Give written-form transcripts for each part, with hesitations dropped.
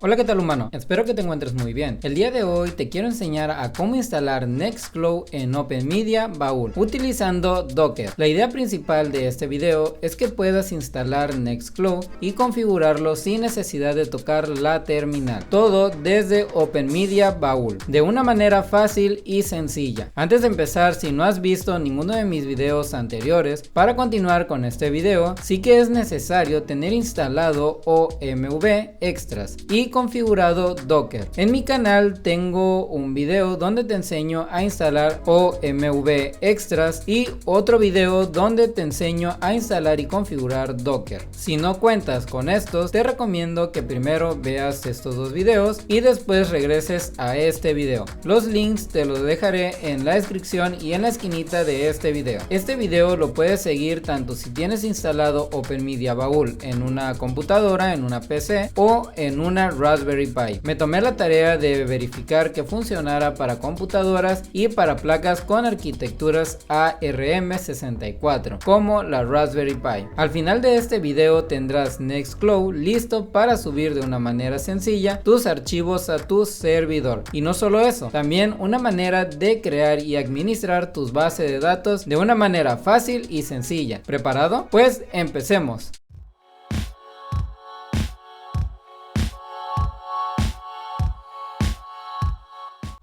Hola, ¿qué tal, humano? Espero que te encuentres muy bien. El día de hoy te quiero enseñar a cómo instalar Nextcloud en OpenMedia Baúl utilizando Docker. La idea principal de este video es que puedas instalar Nextcloud y configurarlo sin necesidad de tocar la terminal. Todo desde OpenMedia Baúl, de una manera fácil y sencilla. Antes de empezar, si no has visto ninguno de mis videos anteriores, para continuar con este video, sí que es necesario tener instalado OMV Extras y configurado Docker. En mi canal tengo un video donde te enseño a instalar OMV Extras y otro video donde te enseño a instalar y configurar Docker. Si no cuentas con estos, te recomiendo que primero veas estos dos videos y después regreses a este video. Los links te los dejaré en la descripción y en la esquinita de este video. Este video lo puedes seguir tanto si tienes instalado OpenMedia Baúl en una computadora, en una PC o en una Raspberry Pi. Me tomé la tarea de verificar que funcionara para computadoras y para placas con arquitecturas ARM64 como la Raspberry Pi. Al final de este video tendrás Nextcloud listo para subir de una manera sencilla tus archivos a tu servidor. Y no solo eso, también una manera de crear y administrar tus bases de datos de una manera fácil y sencilla. ¿Preparado? Pues empecemos.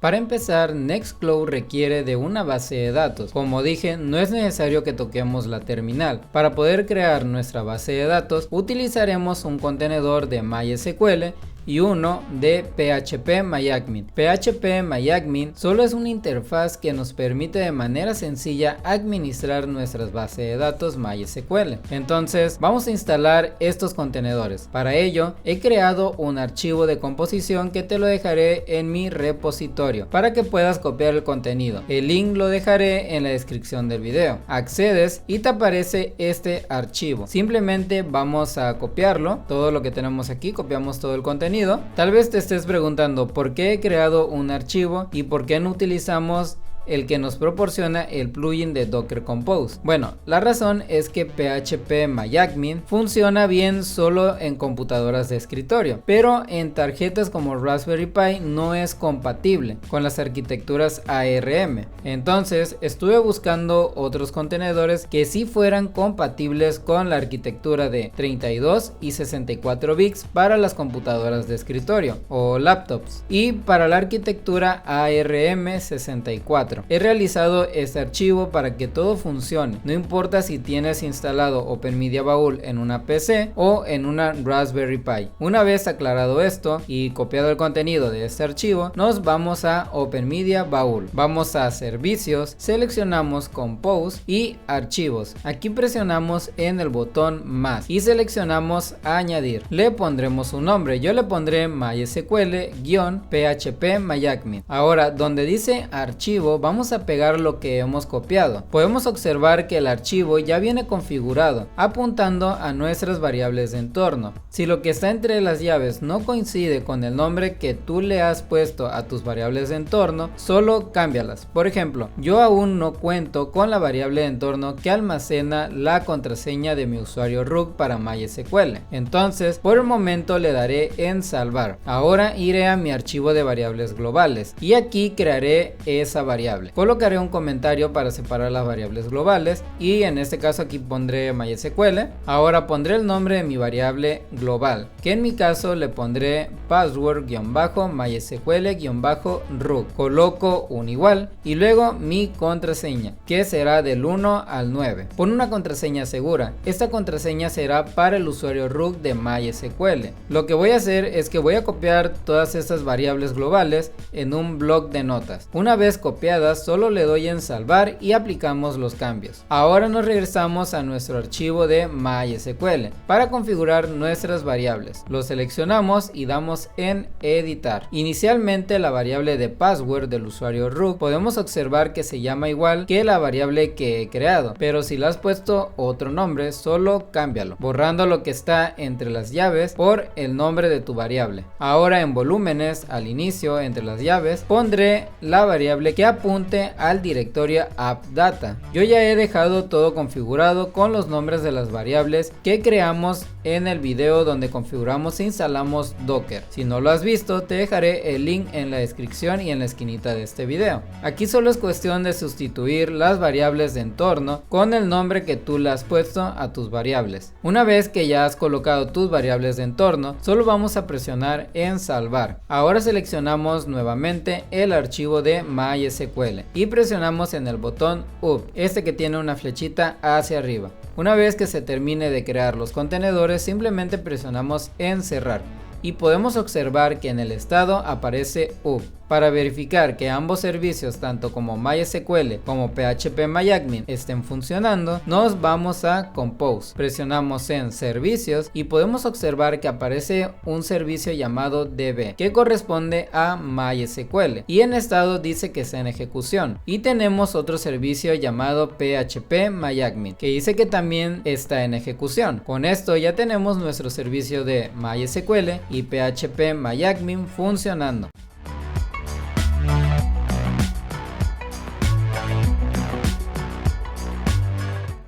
Para empezar, Nextcloud requiere de una base de datos. Como dije, no es necesario que toquemos la terminal. Para poder crear nuestra base de datos, utilizaremos un contenedor de MySQL y uno de PHP-MyAdmin. PHP-MyAdmin solo es una interfaz que nos permite de manera sencilla administrar nuestras bases de datos MySQL. Entonces vamos a instalar estos contenedores. Para ello he creado un archivo de composición que te lo dejaré en mi repositorio para que puedas copiar el contenido. El link lo dejaré en la descripción del video. Accedes y te aparece este archivo. Simplemente vamos a copiarlo, todo lo que tenemos aquí, copiamos todo el contenido. Tal vez te estés preguntando por qué he creado un archivo y por qué no utilizamos el que nos proporciona el plugin de Docker Compose. Bueno, la razón es que PHP-MyAdmin funciona bien solo en computadoras de escritorio, pero en tarjetas como Raspberry Pi no es compatible con las arquitecturas ARM. Entonces estuve buscando otros contenedores que sí fueran compatibles con la arquitectura de 32 y 64 bits para las computadoras de escritorio o laptops y para la arquitectura ARM64. He realizado este archivo para que todo funcione, no importa si tienes instalado OpenMedia Baúl en una PC o en una Raspberry Pi. Una vez aclarado esto y copiado el contenido de este archivo, nos vamos a OpenMedia Baúl. Vamos a Servicios, seleccionamos Compose y Archivos. Aquí presionamos en el botón Más y seleccionamos Añadir. Le pondremos un nombre, yo le pondré MySQL-PHP-MyAdmin. Ahora, donde dice Archivo, vamos a pegar lo que hemos copiado. Podemos observar que el archivo ya viene configurado, apuntando a nuestras variables de entorno. Si lo que está entre las llaves no coincide con el nombre que tú le has puesto a tus variables de entorno, solo cámbialas. Por ejemplo, yo aún no cuento con la variable de entorno que almacena la contraseña de mi usuario root para MySQL. Entonces, por el momento le daré en salvar. Ahora iré a mi archivo de variables globales y aquí crearé esa variable. Colocaré un comentario para separar las variables globales y en este caso aquí pondré MySQL. Ahora pondré el nombre de mi variable global, que en mi caso le pondré password-mysql-root. Coloco un igual y luego mi contraseña, que será del 1 al 9. Pon una contraseña segura. Esta contraseña será para el usuario root de MySQL. Lo que voy a hacer es que voy a copiar todas estas variables globales en un bloc de notas. Una vez copiadas, solo le doy en salvar y aplicamos los cambios. Ahora nos regresamos a nuestro archivo de MySQL para configurar nuestras variables. Lo seleccionamos y damos en editar. Inicialmente la variable de password del usuario root podemos observar que se llama igual que la variable que he creado, pero si le has puesto otro nombre, solo cámbialo, borrando lo que está entre las llaves por el nombre de tu variable. Ahora en volúmenes, al inicio entre las llaves, pondré la variable que apunta al directorio appdata. Yo ya he dejado todo configurado con los nombres de las variables que creamos en el video donde configuramos e instalamos Docker. Si no lo has visto, te dejaré el link en la descripción y en la esquinita de este video. Aquí solo es cuestión de sustituir las variables de entorno con el nombre que tú le has puesto a tus variables. Una vez que ya has colocado tus variables de entorno, solo vamos a presionar en salvar. Ahora seleccionamos nuevamente el archivo de MySQL y presionamos en el botón Up, este que tiene una flechita hacia arriba. Una vez que se termine de crear los contenedores, simplemente presionamos en cerrar y podemos observar que en el estado aparece Up. Para verificar que ambos servicios, tanto como MySQL como PHPMyAdmin, estén funcionando, nos vamos a Compose, presionamos en Servicios y podemos observar que aparece un servicio llamado DB que corresponde a MySQL y en estado dice que está en ejecución, y tenemos otro servicio llamado PHPMyAdmin que dice que también está en ejecución. Con esto ya tenemos nuestro servicio de MySQL y PHPMyAdmin funcionando.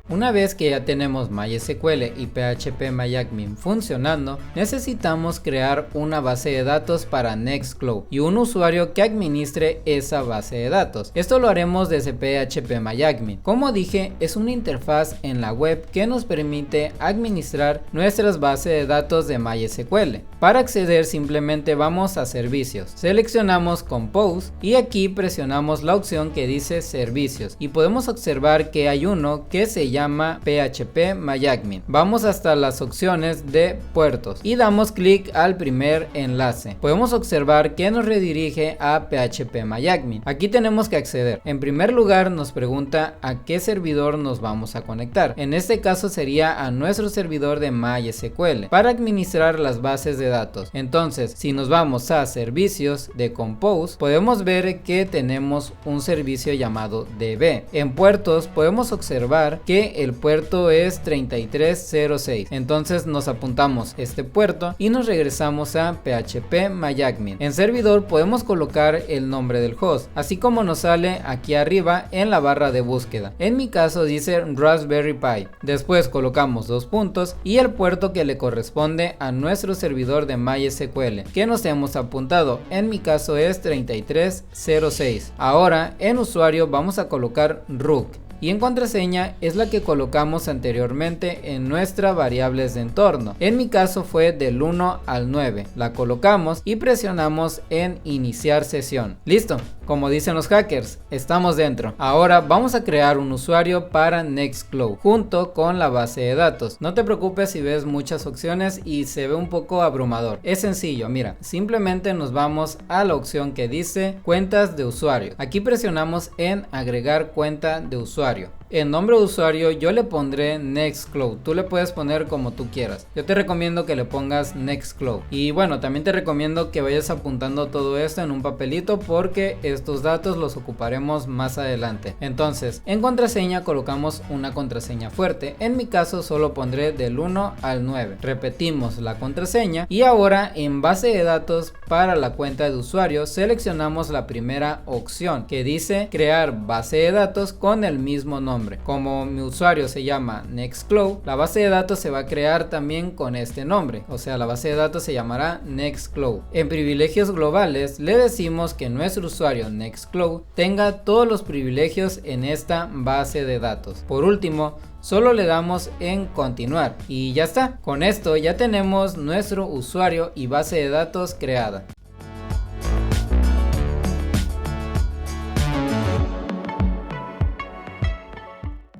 Una vez que ya tenemos MySQL y PHPMyAdmin funcionando, necesitamos crear una base de datos para Nextcloud y un usuario que administre esa base de datos. Esto lo haremos desde PHPMyAdmin. Como dije, es una interfaz en la web que nos permite administrar nuestras bases de datos de MySQL. Para acceder simplemente vamos a Servicios, seleccionamos Compose y aquí presionamos la opción que dice Servicios y podemos observar que hay uno que se llama PHPMyAdmin. Vamos hasta las opciones de puertos y damos clic al primer enlace. Podemos observar que nos redirige a PHPMyAdmin. Aquí tenemos que acceder. En primer lugar nos pregunta a qué servidor nos vamos a conectar. En este caso sería a nuestro servidor de MySQL para administrar las bases de datos. Entonces, si nos vamos a Servicios de Compose, podemos ver que tenemos un servicio llamado DB. En puertos podemos observar que el puerto es 3306, entonces nos apuntamos este puerto y nos regresamos a PHPMyAdmin. En servidor podemos colocar el nombre del host, así como nos sale aquí arriba en la barra de búsqueda. En mi caso dice Raspberry Pi. Después colocamos dos puntos y el puerto que le corresponde a nuestro servidor de MySQL que nos hemos apuntado. En mi caso es 3306. Ahora en usuario vamos a colocar root. Y en contraseña es la que colocamos anteriormente en nuestras variables de entorno. En mi caso fue del 1 al 9. La colocamos y presionamos en iniciar sesión. Listo, como dicen los hackers, estamos dentro. Ahora vamos a crear un usuario para Nextcloud junto con la base de datos. No te preocupes si ves muchas opciones y se ve un poco abrumador. Es sencillo, mira, simplemente nos vamos a la opción que dice cuentas de usuario. Aquí presionamos en agregar cuenta de usuario. En nombre de usuario yo le pondré Nextcloud, tú le puedes poner como tú quieras. Yo te recomiendo que le pongas Nextcloud y bueno, también te recomiendo que vayas apuntando todo esto en un papelito porque estos datos los ocuparemos más adelante. Entonces en contraseña colocamos una contraseña fuerte, en mi caso solo pondré del 1 al 9. Repetimos la contraseña y ahora en base de datos para la cuenta de usuario seleccionamos la primera opción que dice crear base de datos con el mismo nombre. Como mi usuario se llama Nextcloud, la base de datos se va a crear también con este nombre, o sea, la base de datos se llamará Nextcloud. En privilegios globales le decimos que nuestro usuario Nextcloud tenga todos los privilegios en esta base de datos. Por último, solo le damos en continuar y ya está. Con esto ya tenemos nuestro usuario y base de datos creada.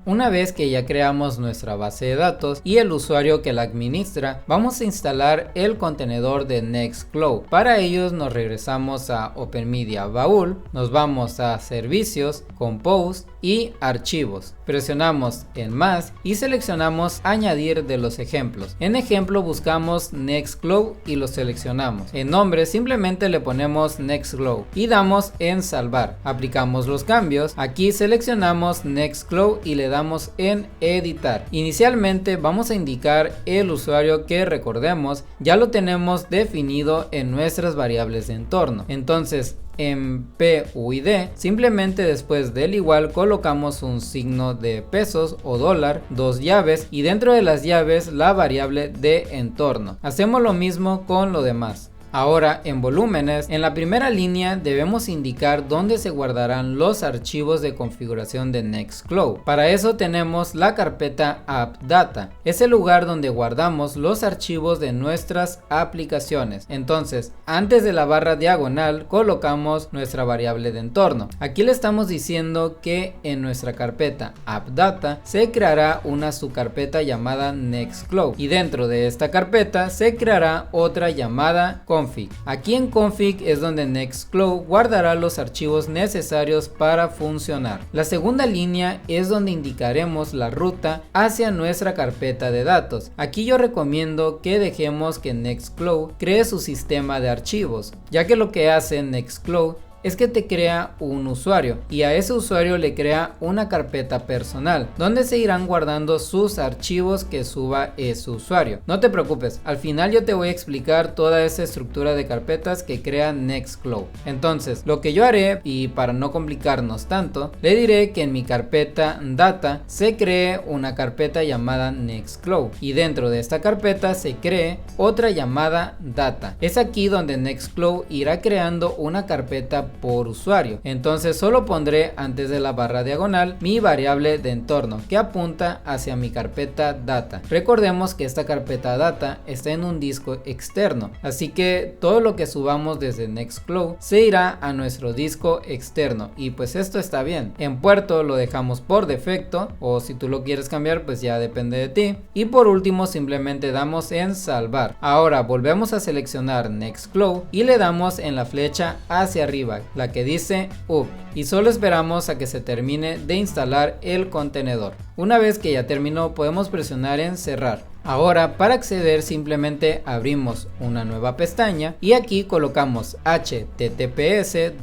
Una vez que ya creamos nuestra base de datos y el usuario que la administra, vamos a instalar el contenedor de Nextcloud. Para ello nos regresamos a OpenMedia Baúl, nos vamos a Servicios, Compose y Archivos. Presionamos en Más y seleccionamos Añadir de los ejemplos. En ejemplo buscamos Nextcloud y lo seleccionamos. En nombre simplemente le ponemos Nextcloud y damos en Salvar. Aplicamos los cambios. Aquí seleccionamos Nextcloud y le damos damos en editar. Inicialmente vamos a indicar el usuario que, recordemos, ya lo tenemos definido en nuestras variables de entorno. Entonces en PUID simplemente después del igual colocamos un signo de pesos o dólar, dos llaves y dentro de las llaves la variable de entorno. Hacemos lo mismo con lo demás. Ahora en volúmenes, en la primera línea debemos indicar dónde se guardarán los archivos de configuración de Nextcloud. Para eso tenemos la carpeta AppData, es el lugar donde guardamos los archivos de nuestras aplicaciones. Entonces, antes de la barra diagonal colocamos nuestra variable de entorno. Aquí le estamos diciendo que en nuestra carpeta AppData se creará una subcarpeta llamada Nextcloud y dentro de esta carpeta se creará otra llamada config. Aquí en config es donde Nextcloud guardará los archivos necesarios para funcionar. La segunda línea es donde indicaremos la ruta hacia nuestra carpeta de datos. Aquí yo recomiendo que dejemos que Nextcloud cree su sistema de archivos, ya que lo que hace Nextcloud es que te crea un usuario y a ese usuario le crea una carpeta personal donde se irán guardando sus archivos que suba ese usuario. No te preocupes, al final yo te voy a explicar toda esa estructura de carpetas que crea Nextcloud. Entonces lo que yo haré, y para no complicarnos tanto, le diré que en mi carpeta data se cree una carpeta llamada Nextcloud y dentro de esta carpeta se cree otra llamada data. Es aquí donde Nextcloud irá creando una carpeta por usuario. Entonces solo pondré antes de la barra diagonal mi variable de entorno que apunta hacia mi carpeta data. Recordemos que esta carpeta data está en un disco externo, así que todo lo que subamos desde Nextcloud se irá a nuestro disco externo y pues esto está bien. En puerto lo dejamos por defecto o si tú lo quieres cambiar pues ya depende de ti. Y por último simplemente damos en salvar. Ahora volvemos a seleccionar Nextcloud y le damos en la flecha hacia arriba, la que dice up, y solo esperamos a que se termine de instalar el contenedor. Una vez que ya terminó podemos presionar en cerrar. Ahora para acceder simplemente abrimos una nueva pestaña y aquí colocamos https://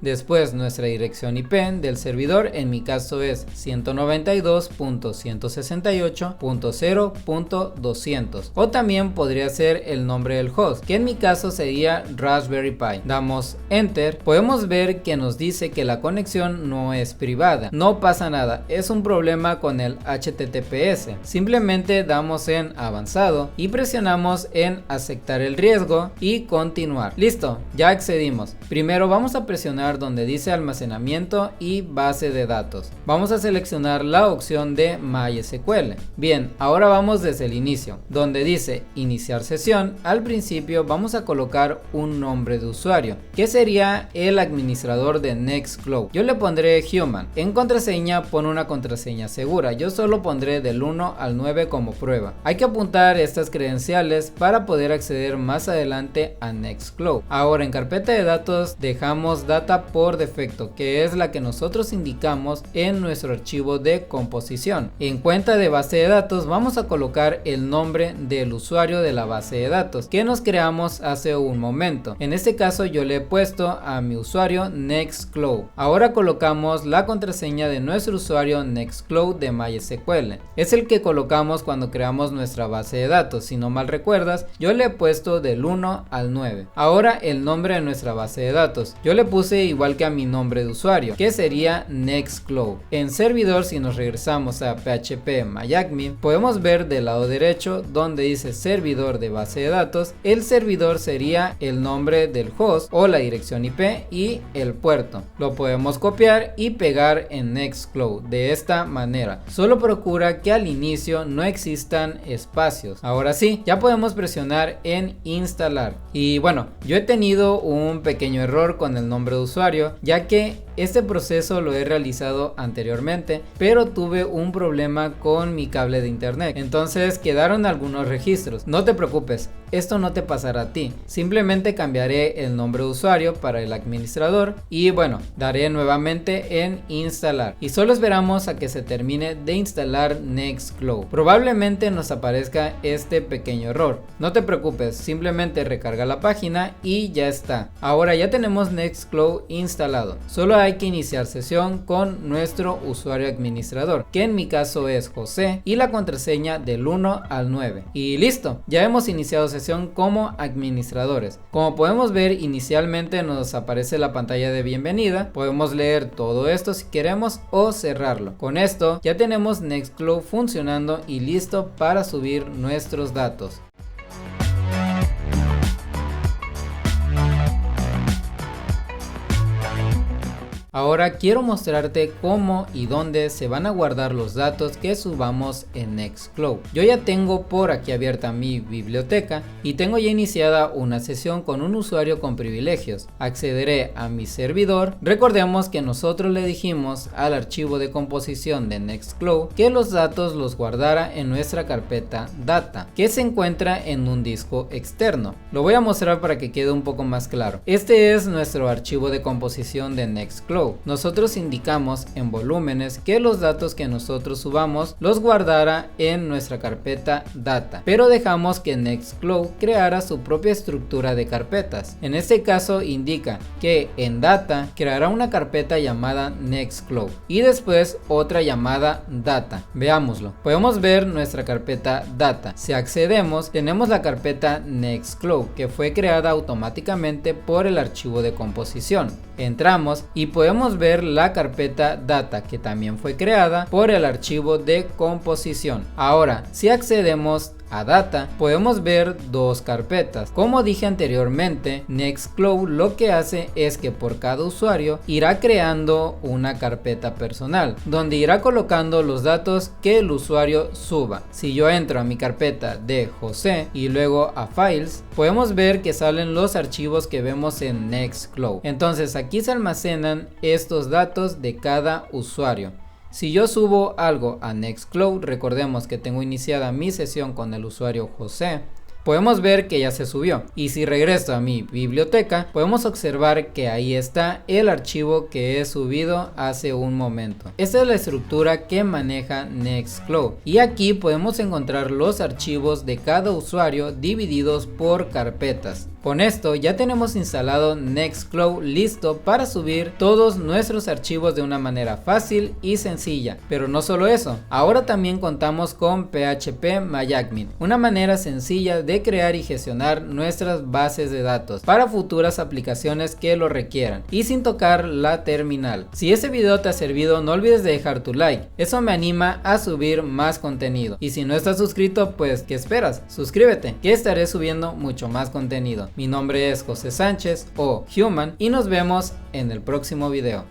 después nuestra dirección IP del servidor, en mi caso es 192.168.0.200 o también podría ser el nombre del host, que en mi caso sería Raspberry Pi. Damos enter, podemos ver que nos dice que la conexión no es privada. No pasa nada, es un problema con el HTTPS. Simplemente damos en avanzado y presionamos en aceptar el riesgo y continuar. Listo, ya accedimos. Primero vamos a presionar donde dice almacenamiento y base de datos. Vamos a seleccionar la opción de MySQL. Bien, ahora vamos desde el inicio, donde dice iniciar sesión. Al principio vamos a colocar un nombre de usuario, que sería el administrador de Nextcloud. Yo le pondré Human. En contraseña pon una contraseña segura. Yo solo pondré del 1 al 9 como prueba. Hay que apuntar estas credenciales para poder acceder más adelante a Nextcloud. Ahora en carpeta de datos dejamos data por defecto, que es la que nosotros indicamos en nuestro archivo de composición. En cuenta de base de datos vamos a colocar el nombre del usuario de la base de datos que nos creamos hace un momento. En este caso yo le he puesto a mi usuario Nextcloud. Ahora colocamos la contraseña de nuestro usuario Nextcloud de MySQL. Es el que colocamos cuando creamos nuestra base de datos. Si no mal recuerdas, yo le he puesto del 1 al 9. Ahora el nombre de nuestra base de datos. Yo le puse igual que a mi nombre de usuario, que sería Nextcloud. En servidor, si nos regresamos a php-myadmin, podemos ver del lado derecho donde dice servidor de base de datos. El servidor sería el nombre del host o la dirección IP y el puerto. Lo podemos copiar y pegar en Nextcloud de esta manera. Solo procura que al inicio no existan espacios. Ahora sí, ya podemos presionar en instalar. Y bueno, yo he tenido un pequeño error con el nombre de usuario, ya que este proceso lo he realizado anteriormente, pero tuve un problema con mi cable de internet, entonces quedaron algunos registros. No te preocupes, esto no te pasará a ti, simplemente cambiaré el nombre de usuario para el administrador y bueno, daré nuevamente en instalar y solo esperamos a que se termine de instalar Nextcloud. Probablemente nos aparezca este pequeño error, no te preocupes, simplemente recarga la página y ya está. Ahora ya tenemos Nextcloud instalado, solo hay que iniciar sesión con nuestro usuario administrador, que en mi caso es José, y la contraseña del 1 al 9. Y listo, ya hemos iniciado sesión como administradores. Como podemos ver, inicialmente nos aparece la pantalla de bienvenida. Podemos leer todo esto si queremos o cerrarlo. Con esto ya tenemos Nextcloud funcionando y listo para subir nuestros datos. Ahora quiero mostrarte cómo y dónde se van a guardar los datos que subamos en Nextcloud. Yo ya tengo por aquí abierta mi biblioteca y tengo ya iniciada una sesión con un usuario con privilegios. Accederé a mi servidor. Recordemos que nosotros le dijimos al archivo de composición de Nextcloud que los datos los guardara en nuestra carpeta data, que se encuentra en un disco externo. Lo voy a mostrar para que quede un poco más claro. Este es nuestro archivo de composición de Nextcloud. Nosotros indicamos en volúmenes que los datos que nosotros subamos los guardara en nuestra carpeta data, pero dejamos que Nextcloud creara su propia estructura de carpetas. En este caso indica que en data creará una carpeta llamada Nextcloud y después otra llamada data. Veámoslo. Podemos ver nuestra carpeta data. Si accedemos, tenemos la carpeta Nextcloud que fue creada automáticamente por el archivo de composición. Entramos y podemos ver la carpeta data que también fue creada por el archivo de composición. Ahora, si accedemos a data, podemos ver dos carpetas. Como dije anteriormente, Nextcloud lo que hace es que por cada usuario irá creando una carpeta personal donde irá colocando los datos que el usuario suba. Si yo entro a mi carpeta de José y luego a Files, podemos ver que salen los archivos que vemos en Nextcloud. Entonces aquí se almacenan estos datos de cada usuario. Si yo subo algo a Nextcloud, recordemos que tengo iniciada mi sesión con el usuario José, podemos ver que ya se subió. Y si regreso a mi biblioteca, podemos observar que ahí está el archivo que he subido hace un momento. Esta es la estructura que maneja Nextcloud. Y aquí podemos encontrar los archivos de cada usuario divididos por carpetas. Con esto ya tenemos instalado Nextcloud listo para subir todos nuestros archivos de una manera fácil y sencilla. Pero no solo eso, ahora también contamos con PHP-MyAdmin, una manera sencilla de crear y gestionar nuestras bases de datos para futuras aplicaciones que lo requieran y sin tocar la terminal. Si este video te ha servido, no olvides de dejar tu like, eso me anima a subir más contenido. Y si no estás suscrito, pues ¿qué esperas? Suscríbete, que estaré subiendo mucho más contenido. Mi nombre es José Sánchez o Human y nos vemos en el próximo video.